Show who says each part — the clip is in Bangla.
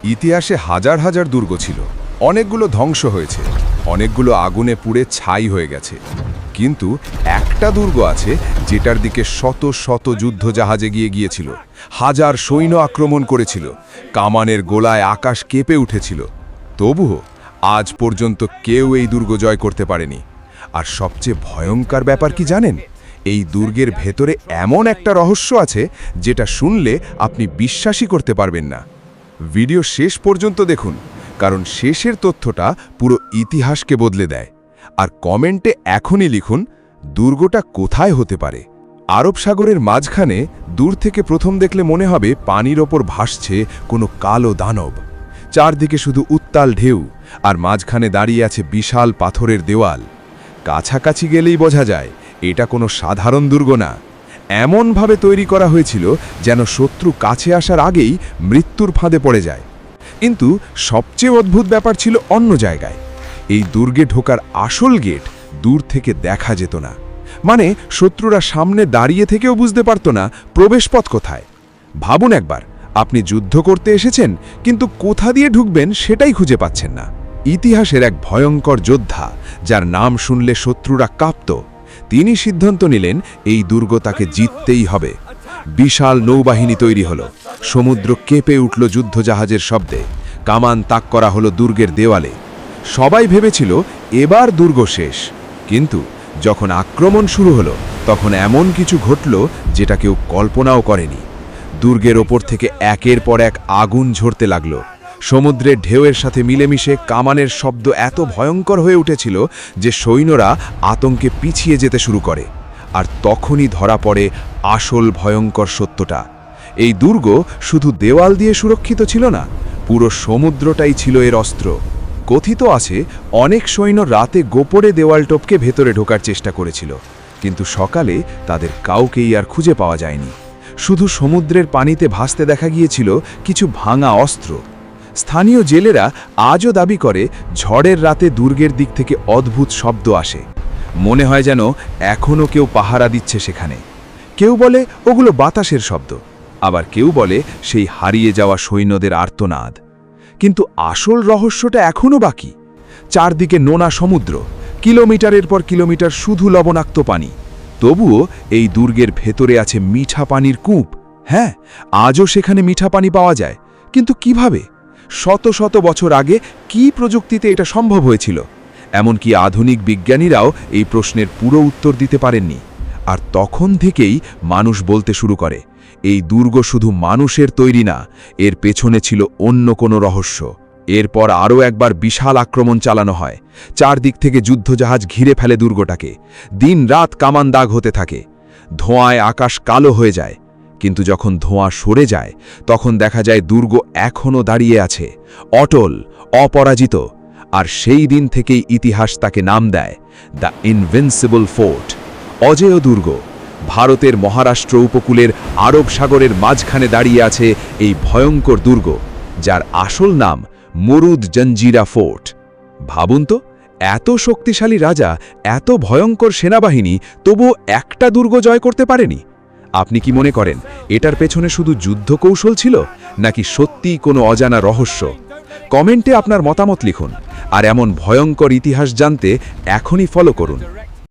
Speaker 1: ইতিহাসে হাজার হাজার দুর্গ ছিল, অনেকগুলো ধ্বংস হয়েছে, অনেকগুলো আগুনে পুড়ে ছাই হয়ে গেছে। কিন্তু একটা দুর্গ আছে যেটার দিকে শত শত যুদ্ধজাহাজ এগিয়ে গিয়েছিল, হাজার সৈন্য আক্রমণ করেছিল, কামানের গোলায় আকাশ কেঁপে উঠেছিল। তবুও আজ পর্যন্ত কেউ এই দুর্গ জয় করতে পারেনি। আর সবচেয়ে ভয়ঙ্কর ব্যাপার কি জানেন? এই দুর্গের ভেতরে এমন একটা রহস্য আছে যেটা শুনলে আপনি বিশ্বাসই করতে পারবেন না। ভিডিও শেষ পর্যন্ত দেখুন, কারণ শেষের তথ্যটা পুরো ইতিহাসকে বদলে দেয়। আর কমেন্টে এখনই লিখুন দুর্গটা কোথায় হতে পারে। আরব সাগরের মাঝখানে দূর থেকে প্রথম দেখলে মনে হবে পানির ওপর ভাসছে কোনো কালো দানব। চারদিকে শুধু উত্তাল ঢেউ, আর মাঝখানে দাঁড়িয়ে আছে বিশাল পাথরের দেওয়াল। কাছাকাছি গেলেই বোঝা যায় এটা কোনো সাধারণ দুর্গ না। এমনভাবে তৈরি করা হয়েছিল যেন শত্রু কাছে আসার আগেই মৃত্যুর ফাঁদে পড়ে যায়। কিন্তু সবচেয়ে অদ্ভুত ব্যাপার ছিল অন্য জায়গায়। এই দুর্গে ঢোকার আসল গেট দূর থেকে দেখা যেত না। মানে শত্রুরা সামনে দাঁড়িয়ে থেকেও বুঝতে পারত না প্রবেশপথ কোথায়। ভাবুন একবার, আপনি যুদ্ধ করতে এসেছেন, কিন্তু কোথা দিয়ে ঢুকবেন সেটাই খুঁজে পাচ্ছেন না। ইতিহাসের এক ভয়ঙ্কর যোদ্ধা, যার নাম শুনলে শত্রুরা কাঁপত, তিনি সিদ্ধান্ত নিলেন এই দুর্গ তাকে জিততেই হবে। বিশাল নৌবাহিনী তৈরি হলো, সমুদ্র কেঁপে উঠল যুদ্ধজাহাজের শব্দে, কামান তাক করা হলো দুর্গের দেওয়ালে। সবাই ভেবেছিল এবার দুর্গ শেষ। কিন্তু যখন আক্রমণ শুরু হলো, তখন এমন কিছু ঘটল যেটা কেউ কল্পনাও করেনি। দুর্গের ওপর থেকে একের পর এক আগুন ঝরতে লাগল। সমুদ্রের ঢেউয়ের সাথে মিলেমিশে কামানের শব্দ এত ভয়ঙ্কর হয়ে উঠেছিল যে সৈন্যরা আতঙ্কে পিছিয়ে যেতে শুরু করে। আর তখনই ধরা পড়ে আসল ভয়ঙ্কর সত্যটা। এই দুর্গ শুধু দেওয়াল দিয়ে সুরক্ষিত ছিল না, পুরো সমুদ্রটাই ছিল এর অস্ত্র। কথিত আছে অনেক সৈন্য রাতে গোপনে দেওয়াল টপকে ভেতরে ঢোকার চেষ্টা করেছিল, কিন্তু সকালে তাদের কাউকেই আর খুঁজে পাওয়া যায়নি। শুধু সমুদ্রের পানিতে ভাসতে দেখা গিয়েছিল কিছু ভাঙা অস্ত্র। স্থানীয় জেলেরা আজও দাবি করে ঝড়ের রাতে দুর্গের দিক থেকে অদ্ভুত শব্দ আসে। মনে হয় যেন এখনও কেউ পাহারা দিচ্ছে সেখানে। কেউ বলে ওগুলো বাতাসের শব্দ, আবার কেউ বলে সেই হারিয়ে যাওয়া সৈন্যদের আর্তনাদ। কিন্তু আসল রহস্যটা এখনও বাকি। চারদিকে নোনা সমুদ্র, কিলোমিটারের পর কিলোমিটার শুধু লবণাক্ত পানি। তবুও এই দুর্গের ভেতরে আছে মিঠা পানির কূপ। হ্যাঁ, আজও সেখানে মিঠা পানি পাওয়া যায়। কিন্তু কিভাবে? শত শত বছর আগে কি প্রযুক্তিতে এটা সম্ভব হয়েছিল? এমনকি আধুনিক বিজ্ঞানীরাও এই প্রশ্নের পুরো উত্তর দিতে পারেননি। আর তখন থেকেই মানুষ বলতে শুরু করে, এই দুর্গ শুধু মানুষের তৈরি না, এর পেছনে ছিল অন্য কোনো রহস্য। এরপর আরও একবার বিশাল আক্রমণ চালানো হয়। চারদিক থেকে যুদ্ধজাহাজ ঘিরে ফেলে দুর্গটাকে। দিন রাত কামান দাগ হতে থাকে। ধোঁয়ায় আকাশ কালো হয়ে যায়। কিন্তু যখন ধোঁয়া সরে যায়, তখন দেখা যায় দুর্গ এখনও দাঁড়িয়ে আছে, অটল, অপরাজিত। আর সেই দিন থেকেই ইতিহাস তাকে নাম দেয় দ্য ইনভিনসিবল ফোর্ট, অজেয় দুর্গ। ভারতের মহারাষ্ট্র উপকূলের আরব সাগরের মাঝখানে দাঁড়িয়ে আছে এই ভয়ঙ্কর দুর্গ, যার আসল নাম মুরুদ জঞ্জিরা ফোর্ট। ভাবুন তো, এত শক্তিশালী রাজা, এত ভয়ঙ্কর সেনাবাহিনী, তবুও একটা দুর্গ জয় করতে পারেনি। আপনি কি মনে করেন এটার পেছনে শুধু যুদ্ধ কৌশল ছিল, নাকি সত্যিই কোনো অজানা রহস্য? কমেন্টে আপনার মতামত লিখুন। আর এমন ভয়ঙ্কর ইতিহাস জানতে এখনই ফলো করুন।